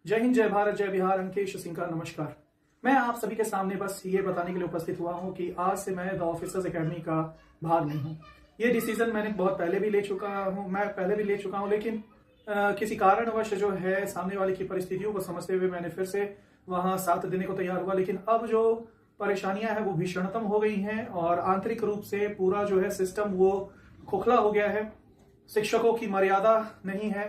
जय हिंद, जय भारत, जय बिहार। अंकेश सिंह का नमस्कार। मैं आप सभी के सामने बस ये बताने के लिए उपस्थित हुआ हूं कि आज से मैं द ऑफिसर्स एकेडमी का भाग नहीं हूं। ये डिसीजन मैंने बहुत पहले भी ले चुका हूं, लेकिन किसी कारणवश जो है सामने वाले की परिस्थितियों को समझते हुए मैंने फिर से वहां साथ देने को तैयार हुआ। लेकिन अब जो परेशानियां हैं वो भीषणतम हो गई हैं और आंतरिक रूप से पूरा जो है सिस्टम वो खोखला हो गया है। शिक्षकों की मर्यादा नहीं है।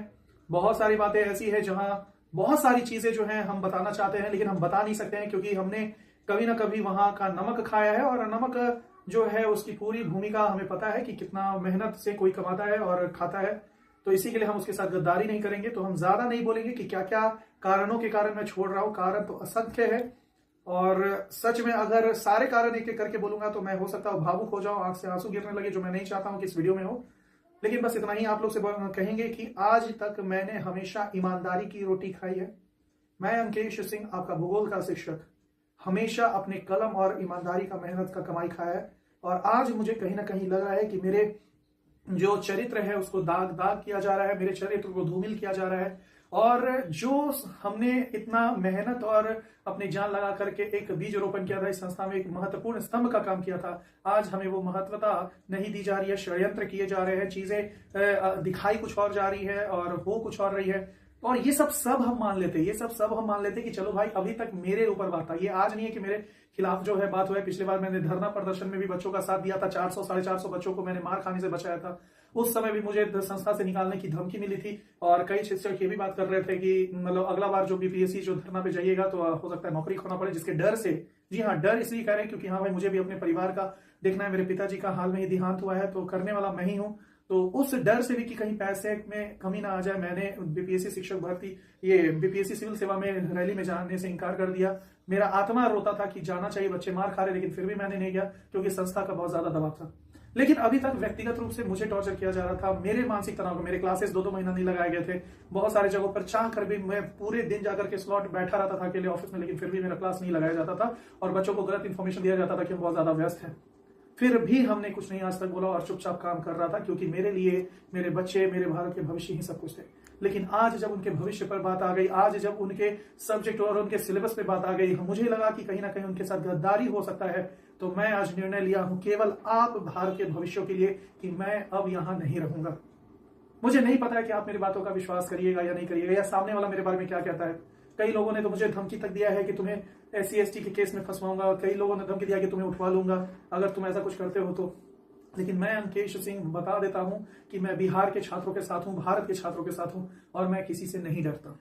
बहुत सारी बातें ऐसी है जहां बहुत सारी चीजें जो हैं हम बताना चाहते हैं लेकिन हम बता नहीं सकते हैं, क्योंकि हमने कभी ना कभी वहां का नमक खाया है और नमक जो है उसकी पूरी भूमिका हमें पता है कि कितना मेहनत से कोई कमाता है और खाता है। तो इसी के लिए हम उसके साथ गद्दारी नहीं करेंगे। तो हम ज्यादा नहीं बोलेंगे कि क्या क्या कारणों के कारण मैं छोड़ रहा हूं। कारण तो असंख्य है और सच में अगर सारे कारण एक एक करके बोलूंगा तो मैं हो सकता हूं भावुक हो जाऊं, आंख से आंसू गिरने लगे, जो मैं नहीं चाहता हूं कि इस वीडियो में हो। लेकिन बस इतना ही आप लोग से कहेंगे कि आज तक मैंने हमेशा ईमानदारी की रोटी खाई है। मैं अंकेश सिंह, आपका भूगोल का शिक्षक, हमेशा अपने कलम और ईमानदारी का मेहनत का कमाई खाया है। और आज मुझे कहीं ना कहीं लग रहा है कि मेरे जो चरित्र है उसको दाग दाग किया जा रहा है, मेरे चरित्र को धूमिल किया जा रहा है। और जो हमने इतना मेहनत और अपनी जान लगा करके एक बीज रोपण किया था, इस संस्था में एक महत्वपूर्ण स्तंभ का काम किया था, आज हमें वो महत्वता नहीं दी जा रही है। षड्यंत्र किए जा रहे हैं, चीजें दिखाई कुछ और जा रही है और हो कुछ और रही है। और ये सब हम मान लेते, कि चलो भाई अभी तक मेरे ऊपर बात था। ये आज नहीं है कि मेरे खिलाफ जो है बात हुआ है। पिछली बार मैंने धरना प्रदर्शन में भी बच्चों का साथ दिया था। 400 साढ़े 400 बच्चों को मैंने मार खाने से बचाया था। उस समय भी मुझे संस्था से निकालने की धमकी मिली थी और कई शिक्षक ये भी बात कर रहे थे कि मतलब अगला बार जो बीपीएससी जो धरना पे जाइएगा तो हो सकता है नौकरी खोना पड़े, जिसके डर से। जी हाँ, डर इसलिए कह रहे हैं क्योंकि हाँ भाई मुझे भी अपने परिवार का देखना है। मेरे पिताजी का हाल में ही देहांत हुआ है तो करने वाला मैं ही हूँ। तो उस डर से भी कि कहीं पैसे में कमी ना आ जाए, मैंने बीपीएससी शिक्षक भर्ती बीपीएससी सिविल सेवा में रैली में जाने से इनकार कर दिया। मेरा आत्मा रोता था कि जाना चाहिए, बच्चे मार खा रहे, लेकिन फिर भी मैंने नहीं गया क्योंकि संस्था का बहुत ज्यादा दबाव था। लेकिन अभी तक व्यक्तिगत रूप से मुझे टॉर्चर किया जा रहा था। मेरे मानसिक तनाव को, मेरे क्लासेस 2-2 महीना नहीं लगाए गए थे। बहुत सारे जगहों पर चाह कर भी मैं पूरे दिन जाकर के स्लॉट बैठा रहता था अकेले ऑफिस में, लेकिन फिर भी मेरा क्लास नहीं लगाया जाता था और बच्चों को गलत इन्फॉर्मेशन दिया जाता था कि हम बहुत ज्यादा व्यस्त हैं। फिर भी हमने कुछ नहीं आज तक बोला और चुपचाप काम कर रहा था, क्योंकि मेरे लिए मेरे बच्चे, मेरे भारत के भविष्य ही सब कुछ थे। लेकिन आज जब उनके भविष्य पर बात आ गई, आज जब उनके सब्जेक्ट और उनके सिलेबस पे बात आ गई, मुझे लगा कि कहीं ना कहीं उनके साथ गद्दारी हो सकता है। तो मैं आज निर्णय लिया हूं केवल आप भारत के भविष्य के लिए कि मैं अब यहां नहीं रहूंगा। मुझे नहीं पता है कि आप मेरी बातों का विश्वास करिएगा या नहीं करिएगा, या सामने वाला मेरे बारे में क्या कहता है। कई लोगों ने तो मुझे धमकी तक दिया है कि तुम्हें SC/ST के केस में फंसवाऊंगा, और कई लोगों ने धमकी दिया कि तुम्हें उठवा लूंगा अगर तुम ऐसा कुछ करते हो तो। लेकिन मैं अंकेश सिंह बता देता हूं कि मैं बिहार के छात्रों के साथ हूं, भारत के छात्रों के साथ हूं और मैं किसी से नहीं डरता।